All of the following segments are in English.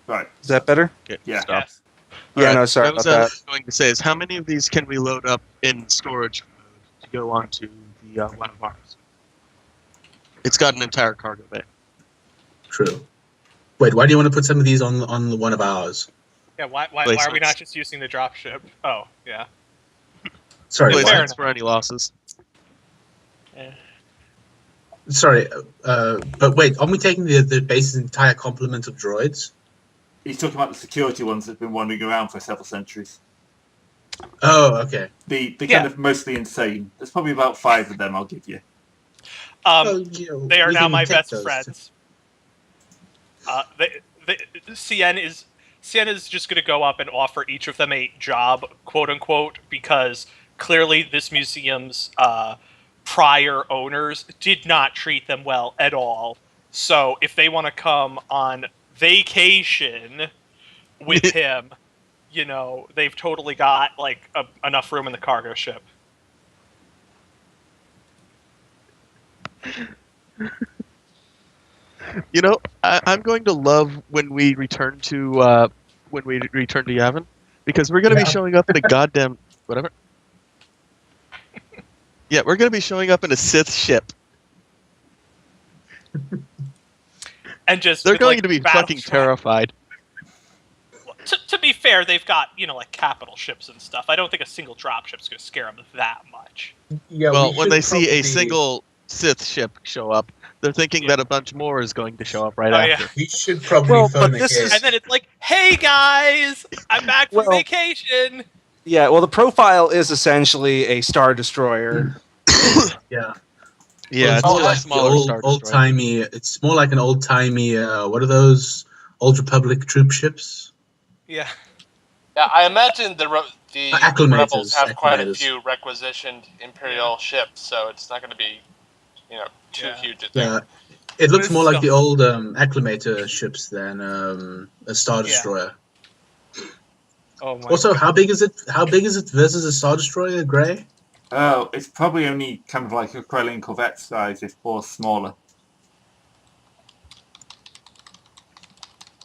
Right. Is that better? Okay, Yeah. stop. Yes. Yeah, Alright, no, sorry what about I that. was going to say is, how many of these can we load up in storage mode to go onto the one of ours? It's got an entire cargo bay. True. Wait, why do you want to put some of these on one of ours? Yeah, why are we not just using the dropship? Oh, yeah. Sorry, Place fair what? sense for any losses. Sorry, but wait, aren't we taking the base's entire complement of droids? He's talking about the security ones that've been wandering around for several centuries. Oh, okay. The Yeah. kind of mostly insane. There's probably about 5 of them, I'll give you. Well, you know, They are we now can my take best those. friends. CN is just going to go up and offer each of them a job, quote unquote, because clearly this museum's prior owners did not treat them well at all. So if they want to come on vacation with him, you know, they've totally got like enough room in the cargo ship. You know, I'm going to love when we return to Yavin, because we're going to be showing up in a goddamn whatever. Yeah, we're going to be showing up in a Sith ship. And just They're with, going like, to be battle fucking trap- terrified. To be fair, they've got, you know, like capital ships and stuff. I don't think a single dropship's going to scare them that much. Yeah, Well, we when should they see a probably- single Sith ship show up, they're thinking that a bunch more is going to show up right Oh, after. yeah. we should probably Well, phone but this ahead. is- And then it's like, hey guys, I'm back from Well- vacation. Yeah, well, the profile is essentially a Star Destroyer. Yeah. Yeah, Well, it's more just like a smaller the Star old Destroyer. timey. It's more like an old timey. What are those? Old Republic troop ships. Yeah. Yeah, I imagine the Acclimators, rebels have quite a acclimators. few requisitioned Imperial ships, so it's not going to be, you know, too Yeah. huge a thing. Yeah, it looks But more like still- the old acclimator ships than a Star Yeah. Destroyer. Oh my. Also, how big is it? How big is it versus a Star Destroyer, Grey? Oh, it's probably only kind of like a Krellin Corvette size, if or smaller.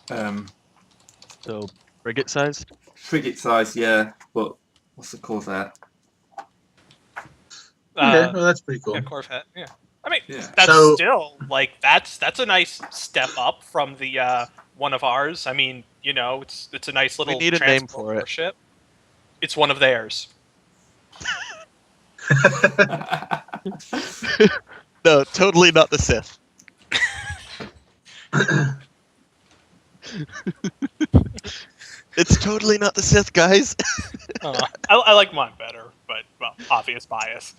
So, frigate sized? Frigate size, yeah, but what's the Corvette? Okay, well, that's pretty cool. Yeah, Corvette. Yeah. I mean, Yeah. that's So- still like that's a nice step up from the one of ours. I mean, you know, it's a nice little need a name transporter for it. ship. It's one of theirs. No, totally not the Sith. It's totally not the Sith, guys. I like mine better, but well, obvious bias.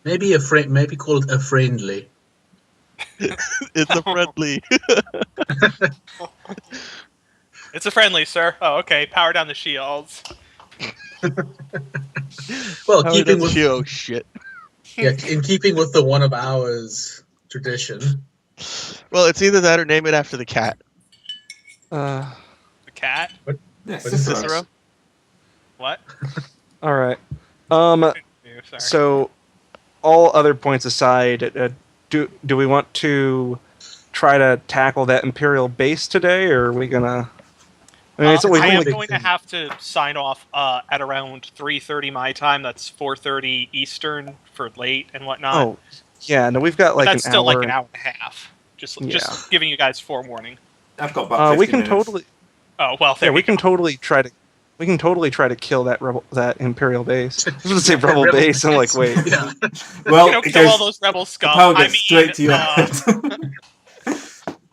Maybe a friend. Maybe call it a friendly. It's a friendly. It's a friendly, sir. Oh, okay. Power down the shields. Well, How keeping does with she- oh shit. in keeping with the one of ours tradition. Well, it's either that or name it after the cat. Uh, The cat. Yeah, What is Cicero. Cicero? What? all right. Sorry. So, all other points aside, do we want to try to tackle that Imperial base today, or are we gonna? I mean, it's I we've am only, big going to thing. have to sign off at around 3:30 my time. That's 4:30 Eastern for late and whatnot. oh, yeah. No, we've got But like that's an still hour. like an hour and a half. Just Yeah. giving you guys forewarning. I've got about 50 We can minutes. totally. Oh well, Yeah, there we can totally try to. We can totally try to kill that Imperial base. I was going to say rebel Rebel base. I'm like, wait. Yeah. Well, You know, it kill goes, all those rebel the scum. power I gets mean, straight to your head.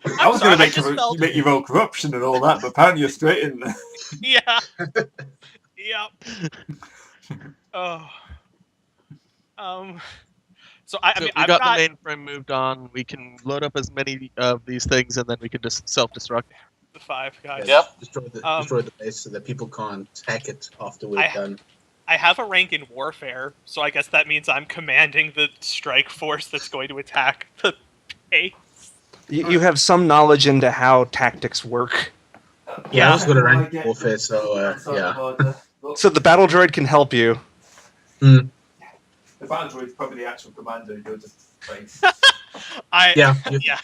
I I'm was sorry, going I just to felt- make you roll corruption and all that, but apparently you're straight in there. yeah. Yep. Oh. So I So mean, we I've got got the mainframe moved on. We can load up as many of these things, and then we can just self-destruct. the 5 guys. Yep. Destroy the base so that people can't hack it after we're I- done. I have a rank in warfare, so I guess that means I'm commanding the strike force that's going to attack the base. You have some knowledge into how tactics work. Yeah, I was going to When I rank get warfare, so outside the yeah. border, look, So the battle droid can help you. the battle droid's probably the actual commander. You're just face. I Yeah, yeah.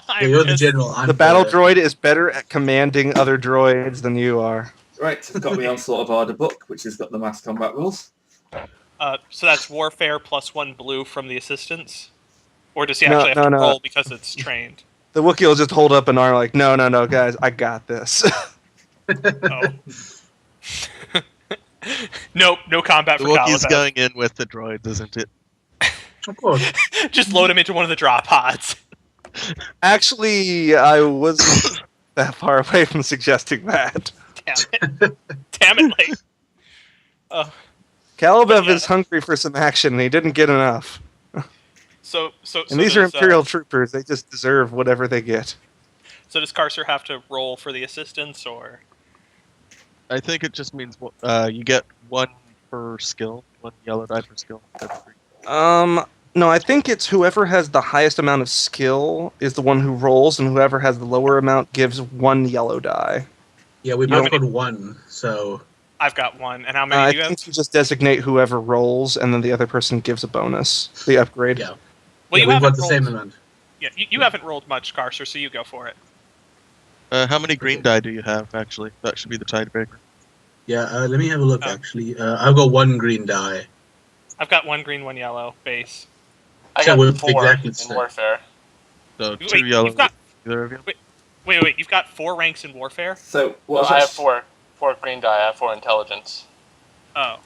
I'm you're the just- general. I'm The battle droid is better at commanding other droids than you are. Right, I've got my Onslaught of Arda book, which has got the mass combat rules. So that's warfare plus 1 blue from the assistants? Or does he No, actually have to no. roll because it's trained? The Wookiee will just hold up an arm like, no, guys, I got this. Oh. Nope, no combat The for Wookiee's Caliban. going in with the droids, isn't it? Of course. Just load him into one of the drop pods. Actually, I wasn't that far away from suggesting that. Damn it. Damn it, Lane. Calibev Yeah. is hungry for some action, and he didn't get enough. So And these are does, Imperial troopers. They just deserve whatever they get. So does Carcer have to roll for the assistants, or... I think it just means you get 1 per skill, 1 yellow die per skill. No, I think it's whoever has the highest amount of skill is the one who rolls, and whoever has the lower amount gives 1 yellow die. Yeah, we How both many- got 1, so I've got 1, and how many I do you have? think you just designate whoever rolls, and then the other person gives a bonus. The upgrade. yeah. Well, yeah, you we've haven't got the rolled, same amount. Yeah, you haven't rolled much, Carcer, so you go for it. How many green die do you have, actually? That should be the tiebreaker. Yeah, let me have a look, Oh. actually. I've got 1 green die. I've got 1 green, 1 yellow base. I So got we're 4 exactly in the same. warfare. So Wait, 2 yellow. you've got- Either of you? Wait, you've got 4 ranks in warfare? So what Well, I have 4 green die. I have 4 intelligence. Oh.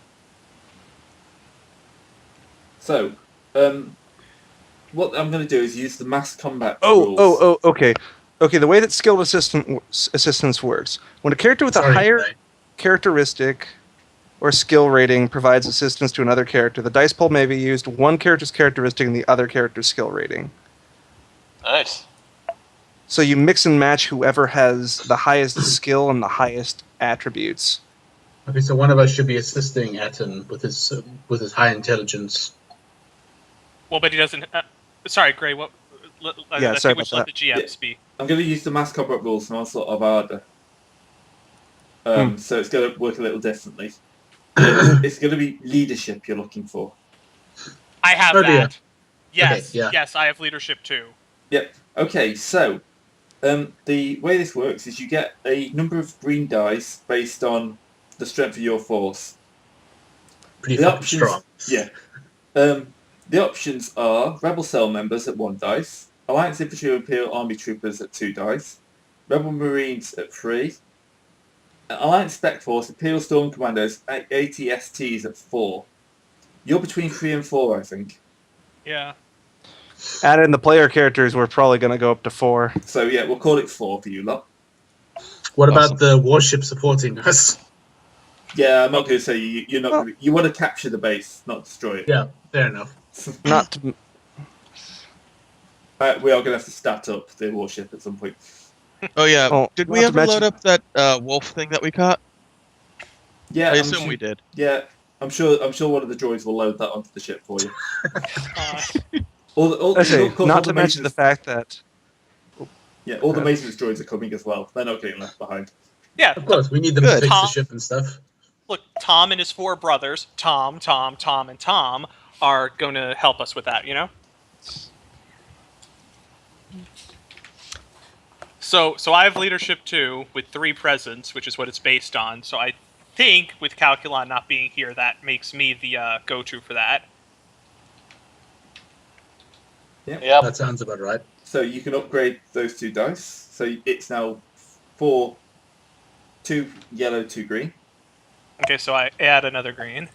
So, what I'm going to do is use the mass combat Oh, rules. okay. Okay, the way that skilled assistance works, when a character with a Sorry, higher Ray. characteristic or skill rating provides assistance to another character, the dice pool may be used one character's characteristic and the other character's skill rating. Nice. So you mix and match whoever has the highest skill and the highest attributes. Okay, so one of us should be assisting Atten with his high intelligence. Well, but he doesn't... sorry, Gray, what... Yeah, I sorry think we should about let the GM speak. I'm going to use the mass combat rules and Onslaught of Arda. So it's going to work a little differently. It's going to be leadership you're looking for. I have Oh, dear. that. Yes, Okay, yeah. yes, I have leadership too. Yep. Okay, so the way this works is you get a number of green dice based on the strength of your force. Pretty The fucking options- strong. Yeah. The options are Rebel Cell members at 1 dice, Alliance Infantry or Imperial Army Troopers at 2 dice, Rebel Marines at 3, Alliance Spec Force, Imperial Storm Commandos, ATSTs at 4. You're between 3 and 4, I think. Yeah. Add in the player characters, we're probably going to go up to 4. So yeah, we'll call it 4 for you lot. What Awesome. about the warship supporting us? Yeah, I'm not going to say you're not. Gonna, you want to capture the base, not destroy it. Yeah, fair enough. Not to, We are going to have to stat up the warship at some point. Oh yeah. Oh, Did not we to ever mention- load up that wolf thing that we caught? Yeah, I I'm assume sure, we did. Yeah, I'm sure one of the droids will load that onto the ship for you. Uh, okay, of course, all not to the mention the maintenance- fact that Yeah, all the maintenance droids are coming as well. They're not getting left behind. yeah, Of course, we need them Good. to fix the Tom- ship and stuff. look, Tom and his 4 brothers, Tom, and Tom, are going to help us with that, you know? So I have leadership too, with 3 presents, which is what it's based on. So I think, with Calculon not being here, that makes me the go-to for that. Yep. That sounds about right. So you can upgrade those 2 dice. So it's now 4, 2 yellow, 2 green. Okay, so I add another green.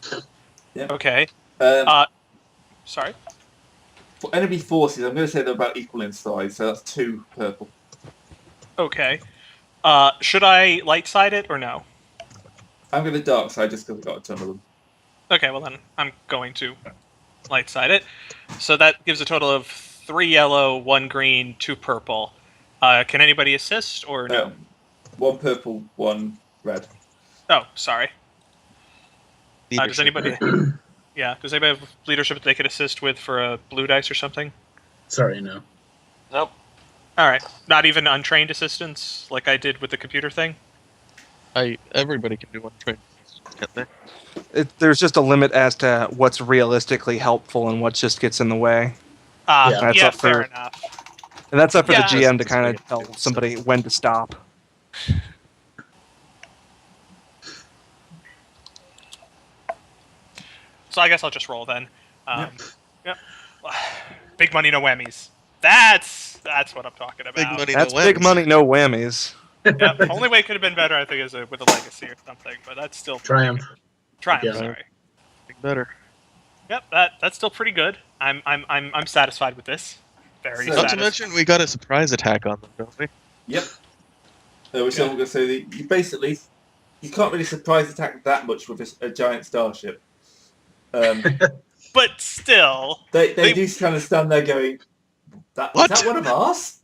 Yeah. Okay. Um, Sorry. for enemy forces, I'm going to say they're about equal in size. So that's 2 purple. Okay. Should I light side it or no? I'm going to dark side just because I've got a ton of them. Okay, well then I'm going to light side it. So that gives a total of 3 yellow, 1 green, 2 purple. Can anybody assist or no? 1 purple, 1 red. Oh, sorry. Does Leadership. anybody? Yeah. Does anybody have leadership that they could assist with for a blue dice or something? Sorry, no. Nope. All right. Not even untrained assistance like I did with the computer thing. Everybody can do one train, can't they? there's just a limit as to what's realistically helpful and what just gets in the way. Yeah. That's Yeah, up fair for- enough. And that's up for Yeah. the GM to That's kind great. of tell somebody when to stop. So I guess I'll just roll then. Yep. Big money, no whammies. That's what I'm talking about. Big money, That's no big whammies. money, no whammies. Yep. Only way it could have been better, I think, is with a legacy or something. But that's still Triumph. Triumph. Yeah. Sorry. Better. Yep. That's still pretty good. I'm satisfied with this. Very So- Not to satisfied. mention, we got a surprise attack on them, don't we? Yep. Which I'm going to say that you can't really surprise attack that much with a giant starship. But still, They They- do kind of stand there going, What? Is that one of ours?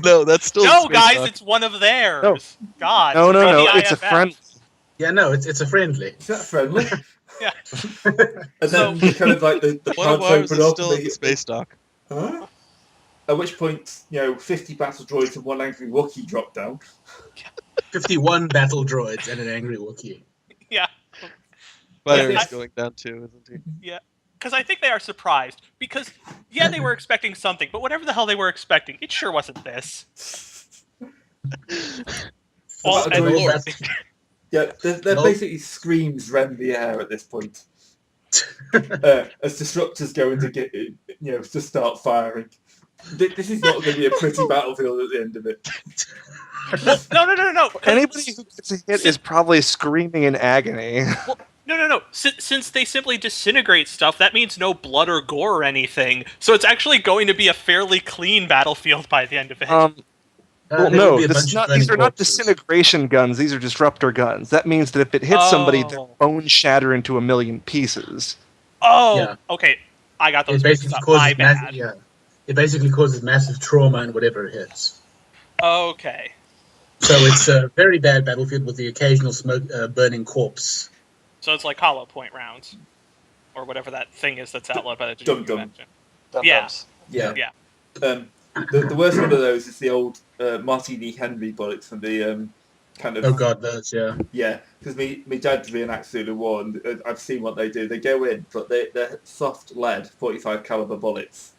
No, that's still. no, Space guys, Dock. it's one of theirs. No. God. No, from no, the it's a IFF. friend. Yeah, no, it's a friendly. Is that friendly? Yeah. And then the kind of like the One of plants ours open is up. still And in the they, space dock. huh? At which point, 50 battle droids and one angry Wookiee drop down. 51 battle droids and an angry Wookiee. Yeah. Spider I- is going down too, isn't he? Because I think they are surprised. Because, yeah, they were expecting something, but whatever the hell they were expecting, it sure wasn't this. All, battle and, droids- Battle- Yeah, they're No. basically screams rend the air at this point. As disruptors go into get, to start firing. This is not going to be a pretty battlefield at the end of it. no. Anybody who gets a hit is probably screaming in agony. No. Since they simply disintegrate stuff, that means no blood or gore or anything. So it's actually going to be a fairly clean battlefield by the end of it. Well, there will no, be a this bunch is of not, burning these are not corpses. disintegration guns. These are disruptor guns. That means that if it hits somebody, their Oh. bones shatter into 1,000,000 pieces. Oh, Yeah. okay. I got those It mixed basically up. My causes bad. massive, it basically causes massive trauma and whatever it hits. Okay. So it's a very bad battlefield with the occasional smoke burning corpse. So it's like hollow point rounds. Or whatever that thing is that's outlawed by the Dum Geneva dum. Convention. Dum Yeah. dums. Yeah. Yeah. The worst one of those is the old Martini Henry bullets from the kind of... Oh god, those, yeah. Yeah, because me dad reenacts Zulu War, and I've seen what they do. They go in, but they're soft lead 45 caliber bullets,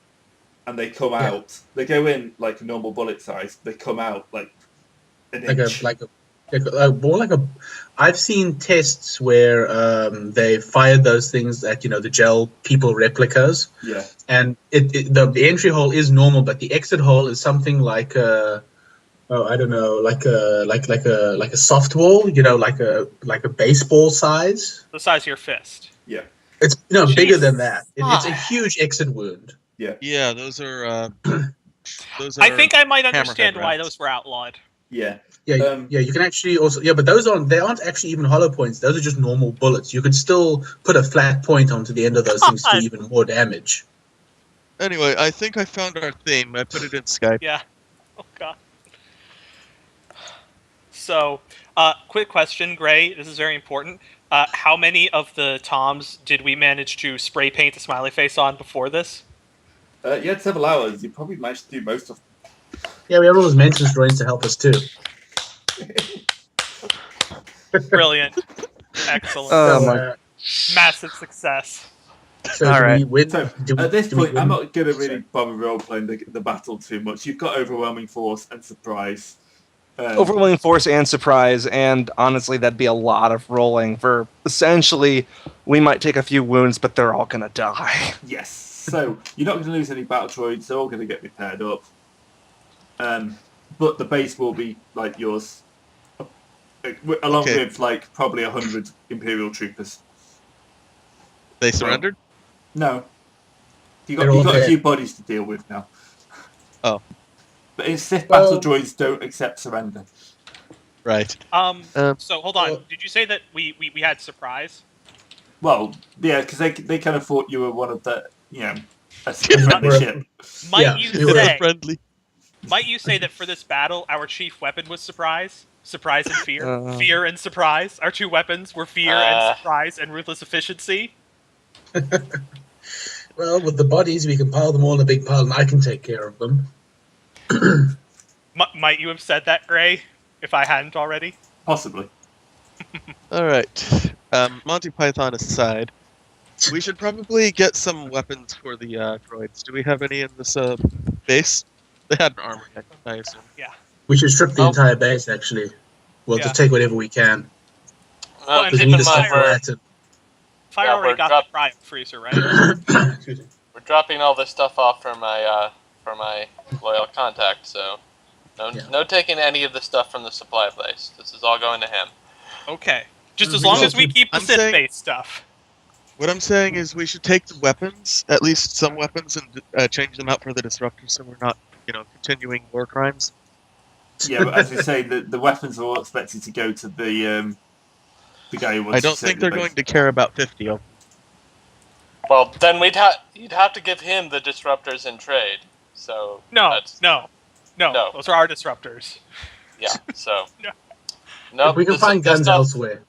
and they come Yeah. out. They go in like a normal bullet size. They come out like an inch. More like a. I've seen tests where they fired those things at the gel people replicas, Yeah, and the entry hole is normal, but the exit hole is something like a. Oh, I don't know, like a soft wall, like a baseball size. The size of your fist. It's bigger Jesus. than that. It's a Ah. huge exit wound. Yeah, those are. Those are. I think I might understand hammerhead why rats. those were outlawed. yeah. Yeah, you can actually also but they aren't actually even hollow points. Those are just normal bullets. You could still put a flat point onto the end of those things to do God. even more damage. Anyway, I think I found our theme. I put it in Skype. Yeah. Oh god. So, quick question, Gray. This is very important. How many of the toms did we manage to spray paint a smiley face on before this? You had several hours. You probably managed to do most of. Yeah, we have all those maintenance droids to help us too. Brilliant. Excellent. Oh, so, my- Massive success. so all do right. we win? So do we- at this do we point, I'm win? not going to really Sorry. bother role playing the battle too much. You've got overwhelming force and surprise. Overwhelming force and surprise, and honestly, that'd be a lot of rolling for essentially, we might take a few wounds, but they're all gonna die. Yes. So you're not going to lose any battle droids. They're all going to get repaired up. But the base will be like yours, along Okay. with like probably 100 Imperial troopers. They surrendered. No, you They're all got a dead. few bodies to deal with now. Oh. But in Sith battle Well- droids don't accept surrender. Right. So hold on. well- Did you say that we had surprise? Well, yeah, because they kind of thought you were one of the a friendly We're- ship. Might Yeah, you we were say? Friendly. Might you say that for this battle, our chief weapon was surprise? Surprise and fear? Fear and surprise? Our two weapons were fear and surprise and ruthless efficiency? Well, with the bodies, we can pile them all in a big pile, and I can take care of them. Might you have said that, Gray, if I hadn't already? Possibly. All right. Monty Python aside, we should probably get some weapons for the droids. Do we have any in this base. They had an armor deck, I assume. We should strip the Oh. entire base, actually. We'll Yeah. just take whatever we can. Well, and Because keep we need in the stuff mind for we're, Atten. Fire Yeah, already we're got drop- the cryo freezer, right? Excuse me. we're dropping all this stuff off for my loyal contact. So Yeah. no taking any of the stuff from the supply place. This is all going to him. Okay. Just as Mhm. long as we keep the I'm saying- Sith-based stuff. What I'm saying is we should take the weapons, at least some weapons, and change them out for the disruptors, so we're not, continuing war crimes. Yeah, but as we say, the weapons are all expected to go to the guy who wants I don't to take think the they're base. going to care about 50 of them. Well, then you'd have to give him the disruptors in trade. So No, that's, no. Those are our disruptors. yeah. So No. nope. If we can this- find this guns stuff, elsewhere.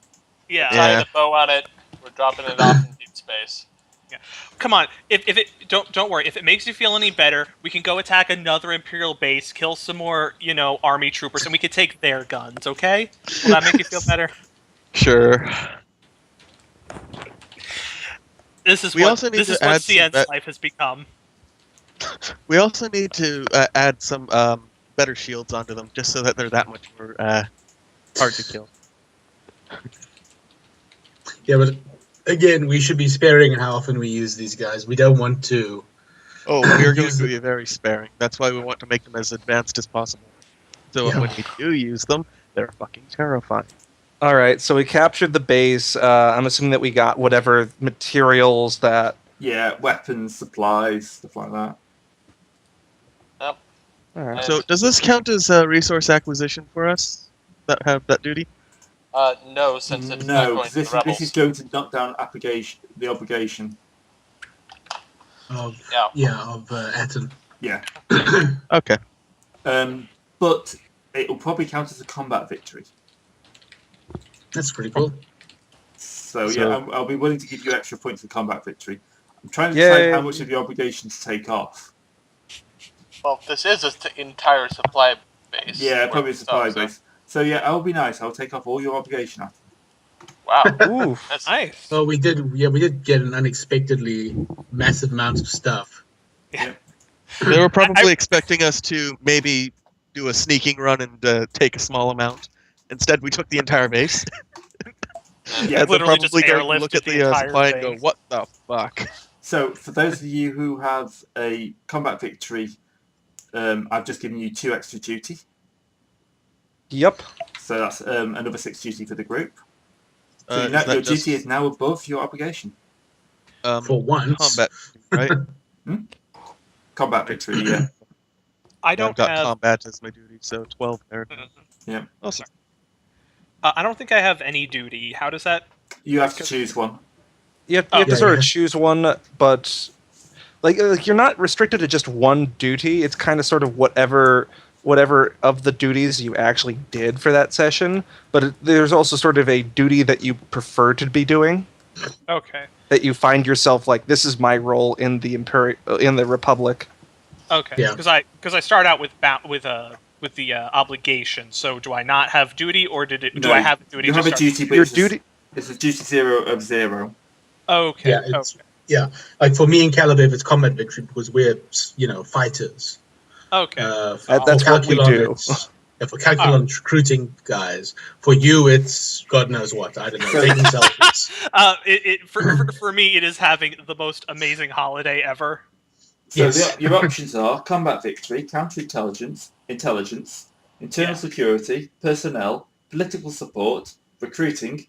Yeah. Yeah. tying a bow on it. We're dropping it off in deep space. Come on. If it don't worry. If it makes you feel any better, we can go attack another Imperial base, kill some more, army troopers, and we can take their guns. Okay? Will that make you feel better? Sure. This is We what also need this to is what add some CN's life has become. We also need to add some better shields onto them, just so that they're that much more hard to kill. Yeah, but again, we should be sparing in how often we use these guys. We don't want to. Oh, we are going Use to the- be very sparing. That's why we want to make them as advanced as possible. So Yeah. when we do use them, they're fucking terrifying. All right, so we captured the base. I'm assuming that we got whatever materials that. Yeah, weapons, supplies, stuff like that. All right. So does this count as resource acquisition for us that have that duty? No, since it's not No, going 'cause to the rebels. this is going to knock down the obligation. Of, Yeah. of Atten. Yeah. Okay. But it will probably count as a combat victory. That's pretty cool. So So- yeah, I'll be willing to give you extra points for combat victory. I'm trying to Yay. decide how much of your obligation to take off. Well, this is an entire supply base. Yeah, probably a worth of supply stuff, base. So yeah, I'll be nice. I'll take off all your obligation. So, wow. Ooh. That's, Nice. Well, we did get an unexpectedly massive amount of stuff. They were probably expecting us to maybe do a sneaking run and take a small amount. Instead, we took the entire base. Yeah, And they're literally just probably going to look airlifted at the the entire supply and thing. go, "What the fuck?" So for those of you who have a combat victory, I've just given you 2 extra duty. Yep. So that's another 6 duty for the group. So Is your that duty just, is now above your obligation. For once. combat, right? Combat victory, yeah. I don't I've got have. combat as my duty, so 12 there. Yeah. Awesome. I don't think I have any duty. How does that? You have to choose one. You have, Oh. you have to Yeah, sort yeah. of choose one, but like you're not restricted to just one duty. It's kind of sort of whatever of the duties you actually did for that session. But there's also sort of a duty that you prefer to be doing, Okay. that you find yourself like, this is my role in the Republic. Okay. Yeah. Because I start out with the obligation. So do I not have duty, or do No, I have a duty? You to have a start- duty, but Your it's duty. it's a duty 0 of 0. Okay. Yeah, it's, yeah. Like for me and Caliber, it's combat victory because we're fighters. Okay. That's For what we Calculon, do. For Calculon recruiting guys. For you, it's God knows what. I don't know. Taking selfies. For me, it is having the most amazing holiday ever. So Yes. your options are combat victory, counterintelligence, intelligence, internal Yeah. security, personnel, political support, recruiting,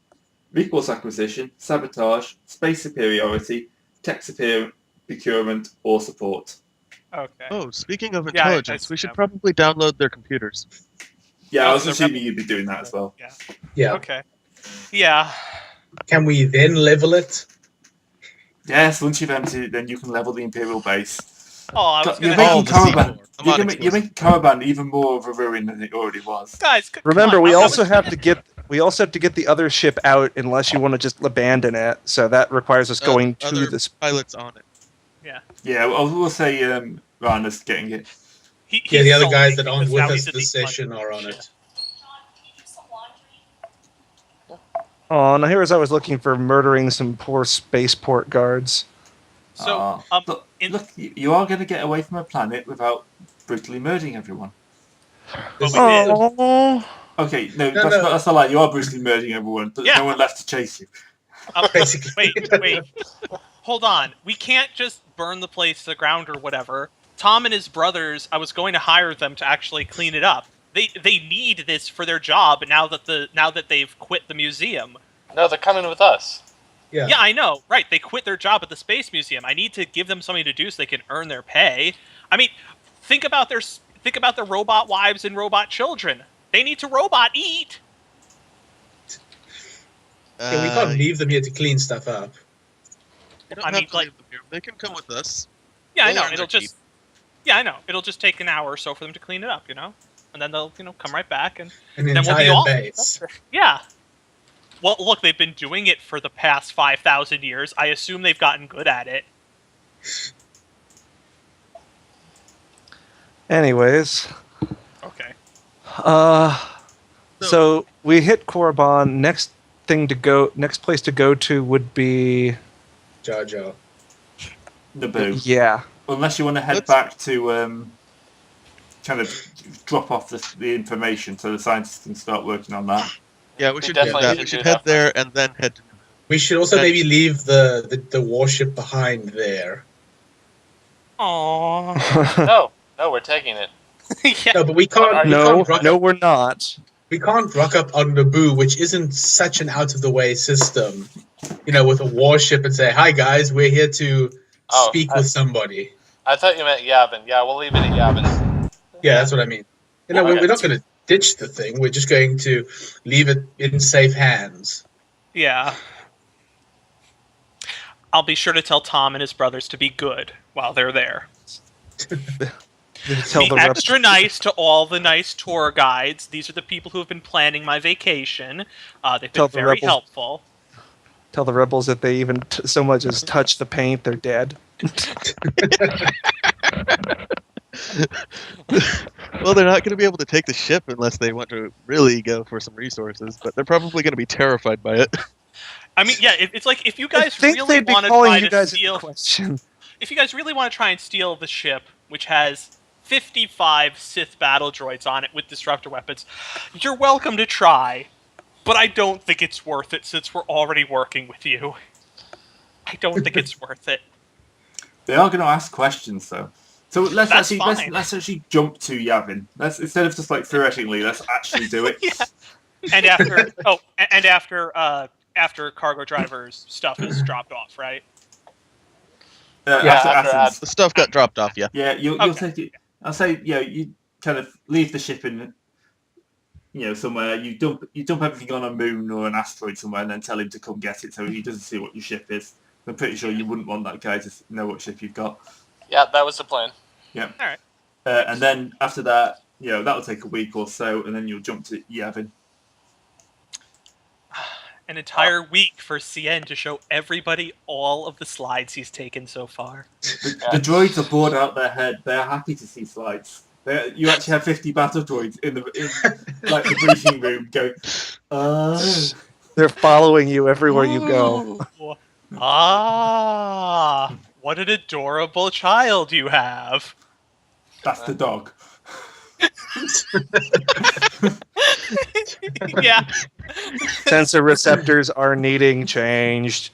resource acquisition, sabotage, space superiority, tech procurement, or support. Okay. Oh, speaking of Yeah, I intelligence, see we should that. probably download their computers. Yeah, I Oh, was so assuming you'd be doing that as well. Yeah. Yeah. Okay. Yeah. Can we then level it? Yes, once you've emptied it, then you can level the Imperial base. Oh, I was You're gonna. making Oh, the Caravan. C4. Come on, You're making Caravan even more of a ruin than it already was. Guys, come Remember, on, we I also was- have to get the other ship out unless you want to just abandon it. So that requires us going to other this. pilots on it. Yeah, we'll say Rana's getting it. Yeah, the he's other so guys late that aren't because with now us he's in this the session bunker are and on shit. it. Oh, now here as I was looking for murdering some poor spaceport guards. So, look, in- look, you are going to get away from a planet without brutally murdering everyone. But we This- did. Oh, Okay, no, No, that's no. not that's a lie. You are brutally murdering everyone, but there's Yeah. no one left to chase you. Basically. Wait. Hold on. We can't just burn the place to the ground or whatever. Tom and his brothers, I was going to hire them to actually clean it up. They need this for their job now that they've quit the museum. No, they're coming with us. Yeah. Yeah, I know. Right, they quit their job at the Space Museum. I need to give them something to do so they can earn their pay. I mean, think about the robot wives and robot children. They need to robot eat. Yeah, we can't leave them here to clean stuff up. They don't I have mean, to like- leave them here. They can come with us. Yeah, I We'll know. earn their It'll just Yeah, I know. It'll just take an hour or so for them to clean it up, And then they'll, come right back and An then we'll be entire all base. Yeah. Well, look, they've been doing it for the past 5,000 years. I assume they've gotten good at it. anyways. Okay. So we hit Korriban. Next place to go to would be Jar Jar. Naboo. yeah. Unless you want to head Let's- back to kind of drop off the information so the scientists can start working on that. Yeah, we We should do definitely that. should We do should that head there and then head to We should also And- maybe leave the warship behind there. Aww. No, we're taking it. Yeah. No, but we can't. No, we can't rock no, up, we're not. we can't rock up on Naboo, which isn't such an out of the way system. With a warship and say, "Hi guys, we're here to Oh, speak with somebody." I thought you meant Yavin. Yeah, we'll leave it at Yavin. Yeah, that's what I mean. Okay. We're not going to ditch the thing. We're just going to leave it in safe hands. Yeah. I'll be sure to tell Tom and his brothers to be good while they're there. Tell Be the extra nice to all the nice tour guides. These are the people who have been planning my vacation. They've Tell been the very rebels- helpful. Tell the rebels if they even so much as touch the paint, they're dead. Well, they're not going to be able to take the ship unless they want to really go for some resources, but they're probably going to be terrified by it. I mean, yeah, it's like if you I guys think really they'd be want to calling try you to guys into steal, question. if you guys really want to try and steal the ship, which has 55 Sith battle droids on it with disruptor weapons, you're welcome to try. But I don't think it's worth it since we're already working with you. I don't think it's worth it. They are going to ask questions though. So let's That's actually fine. let's actually jump to Yavin. Let's instead of just like theoretically, let's actually do it. Yeah. And after cargo driver's stuff is dropped off, right? After after Athens. The stuff got dropped off, yeah. Yeah, you'll Okay. take it. I'll say, you kind of leave the ship in, somewhere. You dump everything on a moon or an asteroid somewhere, and then tell him to come get it, so he doesn't see what your ship is. I'm pretty sure you wouldn't want that guy to know what ship you've got. Yeah, that was the plan. Yeah. All right. And then after that, that'll take a week or so, and then you'll jump to Yavin. An entire week for CN to show everybody all of the slides he's taken so far. The droids are bored out their head. They're happy to see slides. You actually have 50 battle droids in the briefing room going, oh. They're following you everywhere you go. Ooh. Ah, what an adorable child you have. That's the dog. Yeah. Sensor receptors are needing changed.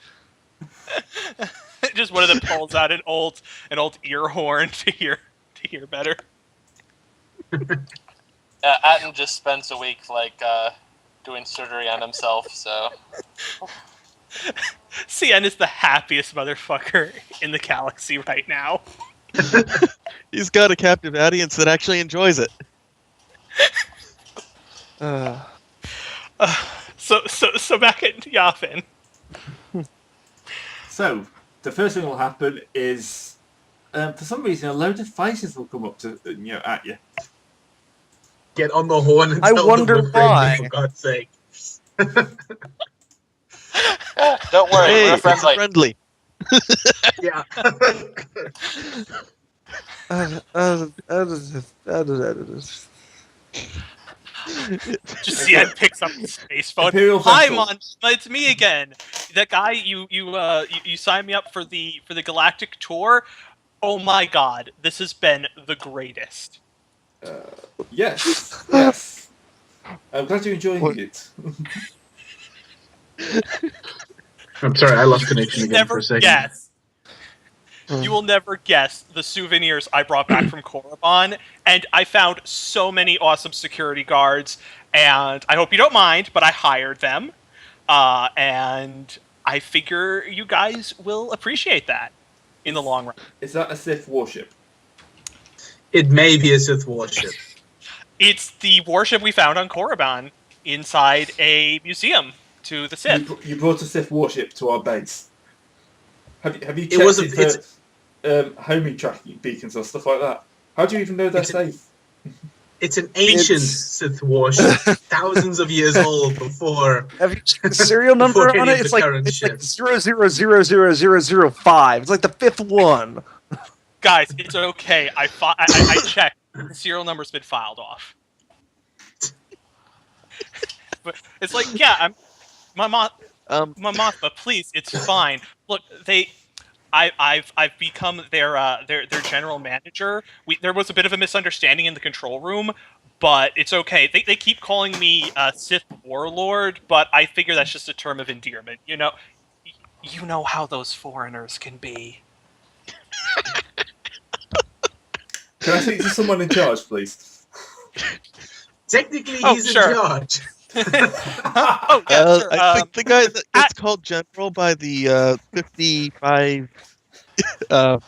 Just one of them pulls out an old ear horn to hear better. Atten just spends a week doing surgery on himself. So CN is the happiest motherfucker in the galaxy right now. He's got a captive audience that actually enjoys it. So back at Yavin. So, the first thing that will happen is, for some reason, a load of fighters will come up to at you. Get on the horn and I tell wonder them we're friendly, why. for God's sake. don't worry, Hey, we're it's friendly. friendly. Yeah. Just CN picks up the space phone. Imperial Hi, vessel. Mon, it's me again. that guy you signed me up for the galactic tour. Oh my god, this has been the greatest. Yes, yes. I'm glad you're enjoying What- it. I'm sorry, I lost connection You again never for a second. guess. You will never guess the souvenirs I brought back from Korriban, and I found so many awesome security guards. And I hope you don't mind, but I hired them, and I figure you guys will appreciate that in the long run. Is that a Sith warship? It may be a Sith warship. It's the warship we found on Korriban inside a museum to the Sith. You brought a Sith warship to our base. Have you It checked was a- it for homing tracking beacons or stuff like that? How do you even know they're It's a- safe? It's an ancient It's- Sith warship, thousands of years old before. Have you checked the serial number Before on any it? of It's the like current it's like ships. 0000005. It's like the fifth one. Guys, it's okay. I checked. The serial number's been filed off. But it's like, yeah, Mothma, please, it's fine. Look, I've become their general manager. There was a bit of a misunderstanding in the control room, but it's okay. They keep calling me Sith Warlord, but I figure that's just a term of endearment. You know how those foreigners can be. Can I speak to someone in charge, please? Technically, Oh, he's sure. in charge. Oh, yeah, sure. I think the guy that gets called General by the 55. Oh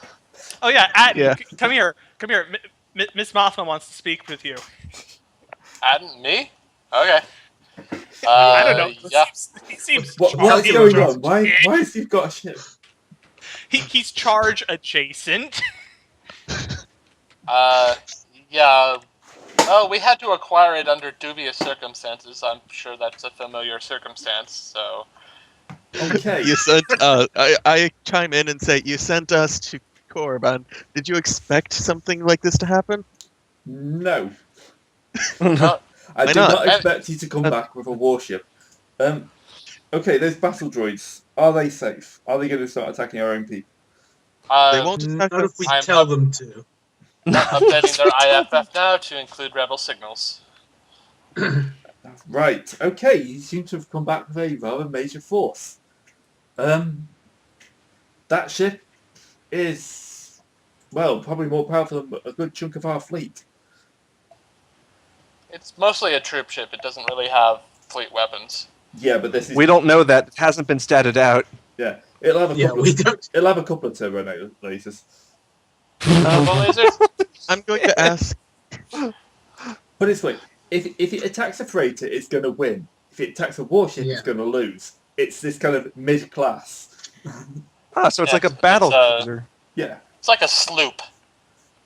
yeah, Atten, Yeah. come here. Miss Mothma wants to speak with you. Addon, me? Okay. I don't know. Yeah. He seems What's charge- going on? Why has he got a ship? He's charge adjacent. Yeah. Oh, we had to acquire it under dubious circumstances. I'm sure that's a familiar circumstance. So. Okay. You sent. I chime in and say you sent us to Korriban. Did you expect something like this to happen? No. No, I Why did not? not expect you to come back with a warship. Okay, those battle droids, are they safe? Are they going to start attacking our own people? They won't attack Not us. if we I'm tell up- them to. updating their IFF now to include rebel signals. Right, okay, you seem to have come back with a rather major force. That ship is, well, probably more powerful than a good chunk of our fleet. It's mostly a troop ship. It doesn't really have fleet weapons. Yeah, but this is... We don't know that. It hasn't been statted out. Yeah, it'll have a Yeah, couple we of... don't. It'll have a couple of turbo lasers. Turbo lasers? I'm going to ask. Put it this way, if it attacks a freighter, it's going to win. If it attacks a warship, Yeah. it's going to lose. It's this kind of mid-class. So it's Yeah, like a battle it's, cruiser. Yeah. It's like a sloop.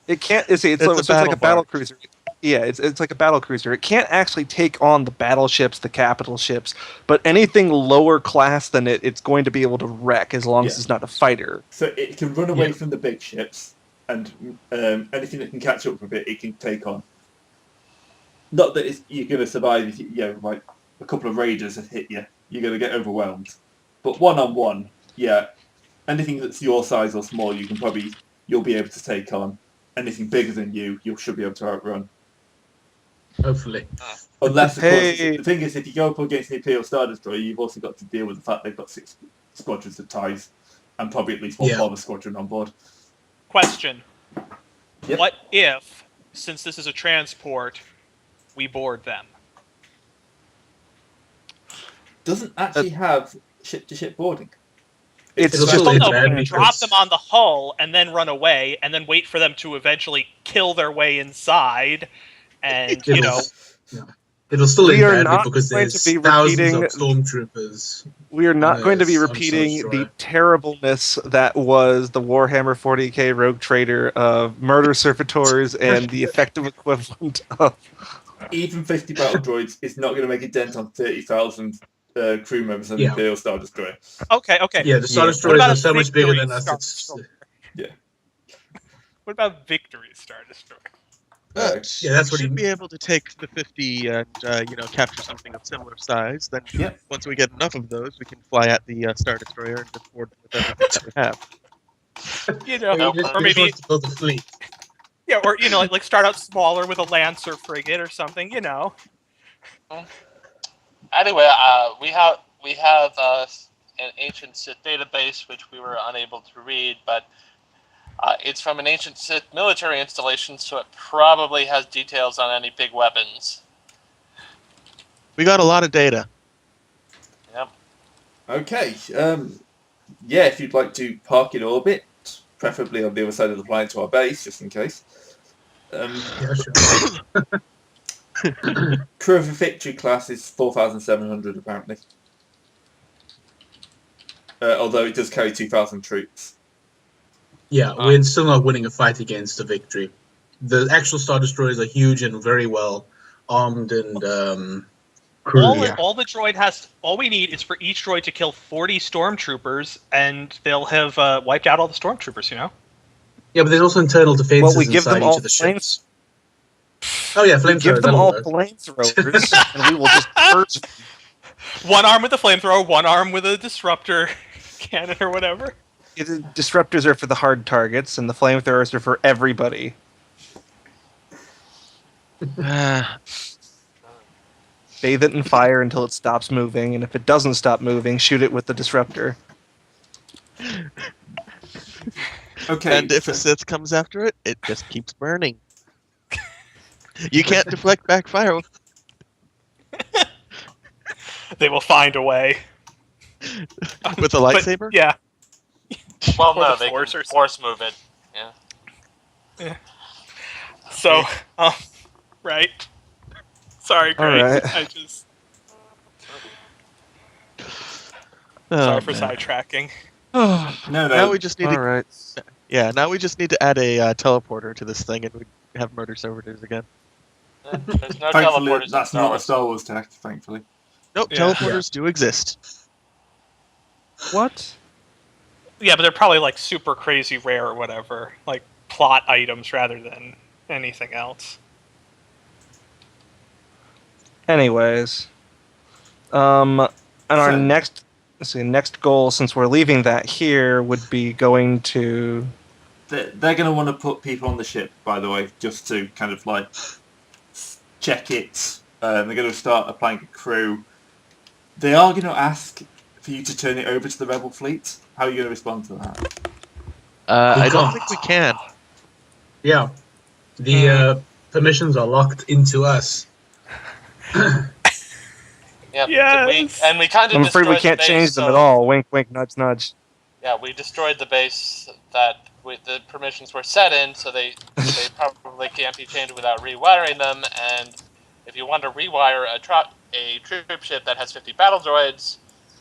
It can't. It's It's so a it's like battle a battle bark. cruiser. Yeah, it's like a battle cruiser. It can't actually take on the battleships, the capital ships, but anything lower class than it, it's going to be able to wreck as long as Yeah. it's not a fighter. So it can run away Yeah. from the big ships, and anything that can catch up with it can take on. Not that you're going to survive if like a couple of raiders have hit you. You're going to get overwhelmed. But one-on-one, yeah, anything that's your size or small, you'll be able to take on. Anything bigger than you should be able to outrun. Hopefully. Unless, of Hey. course, the thing is, if you go up against the Imperial Star Destroyer, you've also got to deal with the fact they've got 6 squadrons of TIEs, and probably at least one Yeah. bomber squadron on board. Question. Yep. What if, since this is a transport, we board them? Doesn't actually have ship-to-ship boarding. It's It'll just still a, end bad Drop because- them on the hull and then run away, and then wait for them to eventually kill their way inside, and It'll still We end are badly not because going there's to be thousands of repeating- stormtroopers. we are not going to be Yes, I'm repeating so the sorry. terribleness that was the Warhammer 40k Rogue Trader of murder servitors and the effective equivalent of. Even 50 battle droids is not going to make a dent on 30,000 crew members on the Yeah. Imperial Star Destroyer. okay. Yeah, the Star Yeah. Destroyers about are a so much bigger Victory than us. Star It's, Destroyer? Yeah. What about Victory Star Destroyer? But Yeah, that's we what should he- be able to take the 50 and capture something of similar size. Then Yep. once we get enough of those, we can fly at the Star Destroyer and just board them with everything that we have. Or He just maybe wants to build a fleet. or like start out smaller with a Lancer frigate or something. Anyway, we have an ancient Sith database which we were unable to read, but it's from an ancient Sith military installation, so it probably has details on any big weapons. We got a lot of data. Yep. Okay. Yeah, if you'd like to park in orbit, preferably on the other side of the planet to our base, just in case. Yeah, sure. Crew of a Victory class is 4,700 apparently. Although it does carry 2,000 troops. Yeah, we're still not winning a fight against the Victory. The actual Star Destroyers are huge and very well armed and crewed. All the droid all we need is for each droid to kill 40 stormtroopers, and they'll have wiped out all the stormtroopers. Yeah, but there's also internal defenses Well, we give inside them each all of the flames. ships. Oh yeah, flamethrowers. Give them that'll all work. flamethrowers, and we will just purge them. One arm with a flamethrower, one arm with a disruptor cannon or whatever. The disruptors are for the hard targets, and the flamethrowers are for everybody. Bathe it in fire until it stops moving, and if it doesn't stop moving, shoot it with the disruptor. Okay. And if a Sith comes after it, it just keeps burning. You can't deflect backfire. They will find a way. With a lightsaber? Yeah. Well, Or no, the they Force can or force move it. Yeah. So, right. Sorry, All Greg. right. I just Oh, sorry for man. sidetracking. No, Now we just need All to right. now we just need to add a teleporter to this thing, and we have murder servitors again. There's no Thankfully, teleporters. that's in not a Wars. Star Wars tech, thankfully. Nope, Yeah. teleporters do exist. What? Yeah, but they're probably like super crazy rare or whatever, like plot items rather than anything else. Anyways, and our So- next goal, since we're leaving that here, would be going to. They're going to want to put people on the ship, by the way, just to kind of like check it. They're going to start applying a crew. They are going to ask for you to turn it over to the Rebel fleet. How are you going to respond to that? I don't God. think we can. Yeah, the permissions are locked into us. Yep. Yes. We kind of. I'm afraid we can't change them at all. Wink, wink, nudge, nudge. Yeah, we destroyed the base that the permissions were set in, so they probably can't be changed without rewiring them. And if you want to rewire a troop ship that has 50 battle droids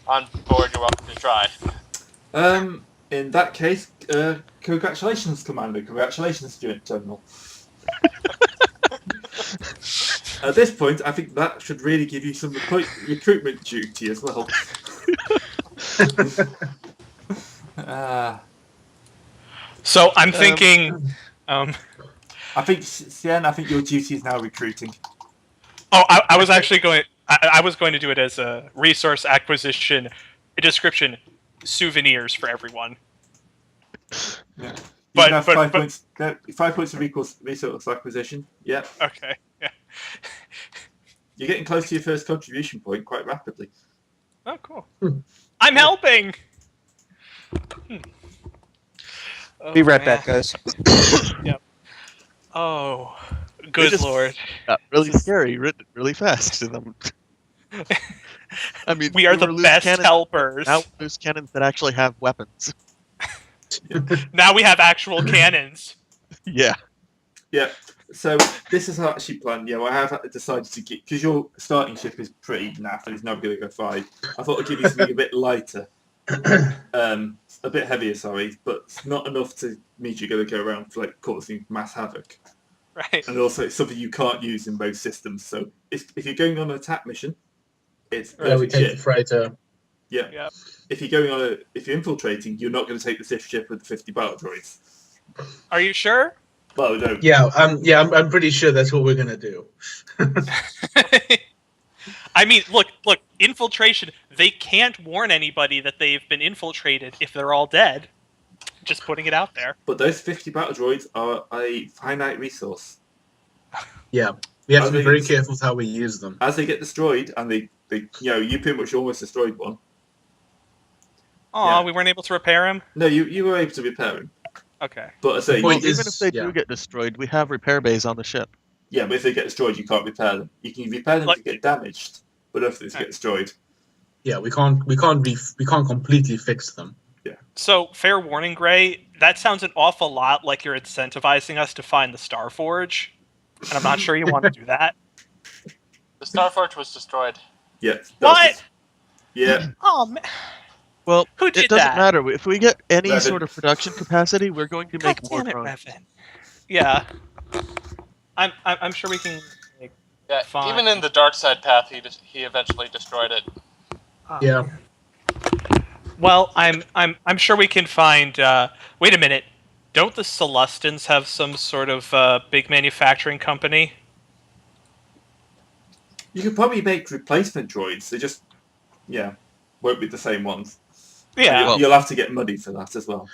on board, you're welcome to try. In that case, congratulations, Commander. Congratulations, Stuart Terminal. At this point, I think that should really give you some recruitment duty as well. So I'm thinking. I think, Sien, I think your duty is now recruiting. Oh, I was actually going. I was going to do it as a resource acquisition description. Souvenirs for everyone. Yeah. You But- can have but- 5 but- points. 5 points of resource acquisition. Yeah, Okay. Yeah. you're getting close to your first contribution point quite rapidly. Oh, cool. I'm helping. Oh, Be right man. back, guys. Oh, good just- lord. Got really scary, really fast. I mean, We are the were loose best cannons, helpers. Now loose cannons that actually have weapons. Now we have actual cannons. Yeah. Yeah. So this is how I actually planned. Yeah, well, I have decided to get, because your starting ship is pretty naff and it's never going to go 5. I thought I'd give you something a bit lighter, a bit heavier, sorry, but not enough to mean you're going to go around like causing mass havoc. Right. And also, it's something you can't use in both systems. So if you're going on an attack mission, it's Yeah, we perfect take the ship. freighter. Yeah. Yep. If you're going if you're infiltrating, you're not going to take the Sith ship with the 50 battle droids. Are you sure? Well, no. Yeah, I'm pretty sure that's what we're gonna do. I mean, look, infiltration. They can't warn anybody that they've been infiltrated if they're all dead. Just putting it out there. But those 50 battle droids are a finite resource. Yeah, we have I to be think very it's- careful with how we use them. As they get destroyed, and they you pretty much almost destroyed one. Aw, Yeah. we weren't able to repair him. No, you were able to repair him. Okay. But I say, The point Well, is- even if they yeah. do get destroyed, we have repair bays on the ship. yeah, but if they get destroyed, you can't repair them. You can repair them Like- to get damaged, but if they get destroyed, Yeah, we can't completely fix them. So, fair warning, Gray. That sounds an awful lot like you're incentivizing us to find the Starforge, and I'm not sure you want to do that. The Starforge was destroyed. yeah. that's What? just- yeah, Oh man, Well, who did it doesn't that? matter. If we get any Revan. sort of production capacity, we're going to God make more damn it, drones. Revan. Yeah, I'm sure we can. Yeah, Fine. even in the dark side path, he eventually destroyed it. Yeah. Well, I'm sure we can find. Wait a minute. Don't the Celestins have some sort of big manufacturing company? you could probably make replacement droids. They just, won't be the same ones. Yeah. Well- You'll have to get money for that as well.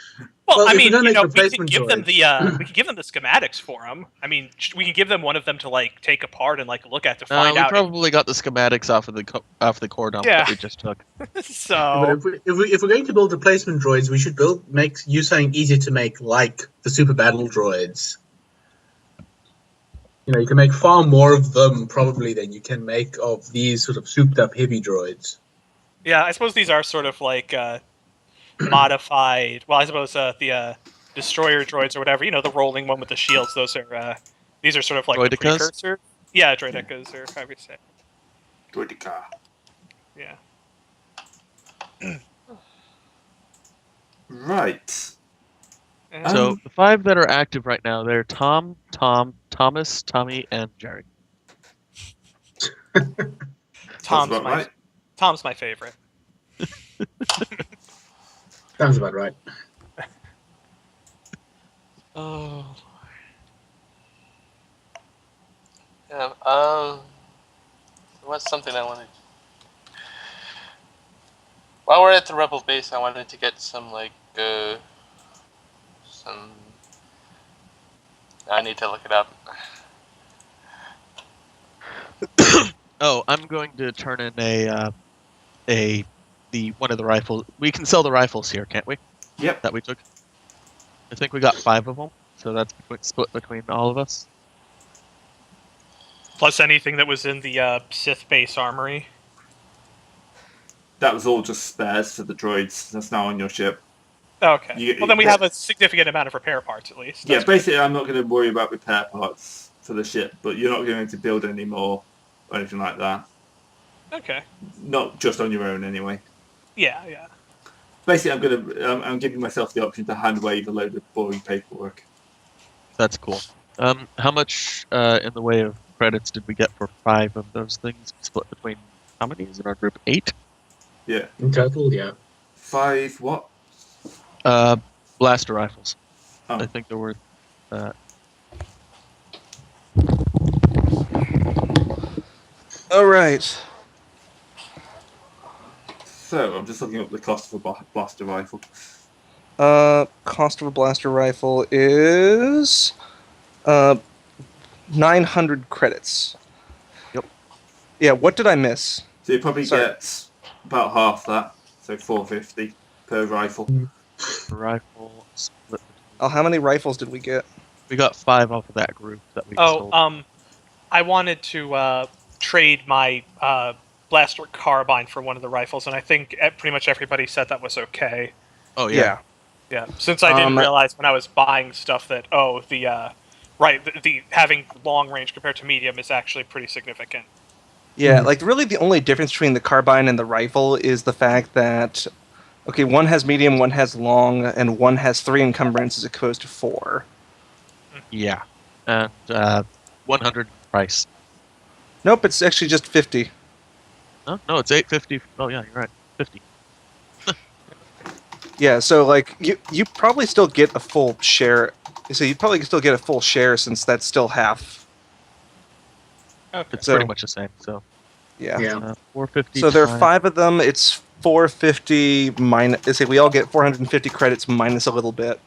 Well, Well, I if mean, we're gonna make we can replacement give them droids- we can give them the schematics for them. I mean, we can give them one of them to like take apart and like look at to No, find we out. probably got the schematics off of the core dump Yeah. that we just took. But So if we're going to build replacement droids, we should make you saying easier to make, like the super battle droids. You know, you can make far more of them probably than you can make of these sort of souped up heavy droids. yeah, I suppose these are sort of like modified. Well, I suppose the destroyer droids or whatever. You know, the rolling one with the shields. Those are these are sort of like the Droidicas? precursor. Yeah, droidicas or however you say. Droidica. Yeah. Right. And So the 5 that are active right now, they're Tom, Thomas, Tommy, and Jerry. Tom's about my right. Tom's my favorite. Sounds about right. Oh. Yeah. What's something I wanted? While we're at the Rebel base, I wanted to get some some. I need to look it up. Oh, I'm going to turn in one of the rifles. We can sell the rifles here, can't we? Yep. That we took. I think we got 5 of them, so that's split between all of us. Plus anything that was in the Sith base armory. That was all just spares for the droids. That's now on your ship. Okay. You- Well, then we yeah. have a significant amount of repair parts at least. Yeah, That's basically, I'm not going to worry about repair parts for the ship, but you're not going to build any more or anything like that. okay. Not just on your own, anyway. Yeah. Basically, I'm giving myself the option to hand wave a load of boring paperwork. That's cool. How much in the way of credits did we get for 5 of those things? Split between how many is in our group? 8? Yeah. In total, yeah. 5 what? Blaster rifles. Oh. I think they're worth. All right. So, I'm just looking up the cost of a blaster rifle. Cost of a blaster rifle is 900 credits. Yep. Yeah, what did I miss? So you probably Sorry. get about half that, so 450 per rifle. Rifle split. Oh, how many rifles did we get? We got 5 off of that group that we sold. I wanted to trade my blaster carbine for one of the rifles, and I think pretty much everybody said that was okay. Oh yeah. Yeah, since I didn't realize when I was buying stuff that the having long range compared to medium is actually pretty significant. Yeah, like really the only difference between the carbine and the rifle is the fact that, okay, one has medium, one has long, and one has 3 encumbrances as opposed to 4. Yeah. And 100 price. Nope, it's actually just 50. No, it's 850. Oh yeah, you're right. 50. Yeah, so like you probably still get a full share So you'd probably still get a full share since that's still half. Okay. It's So- pretty much the same. So Yeah. Yeah. 450. So there are times- 5 of them. It's 450 minus. Say we all get 450 credits minus a little bit.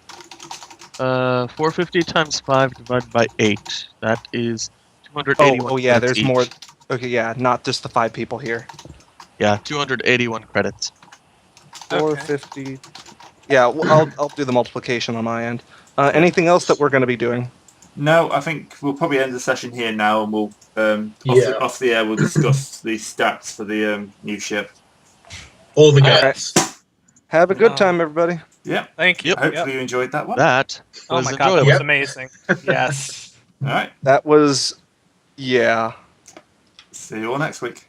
450 times 5 divided by 8. That is 281. Oh yeah. credits There's more. each. Okay, yeah. Not just the 5 people here. Yeah, 281 credits. 450. Yeah. Well, I'll do the multiplication on my end. Anything else that we're going to be doing? No, I think we'll probably end the session here now, and we'll Yeah. off the air we'll discuss the stats for the new ship. All the Alright. guys. Have a good time, everybody. Yeah. Thank you. Yep. Hopefully you enjoyed that one. That Oh was my god, that enjoyable. was Yep. amazing. Yes. All right. That was. Yeah. See you all next week.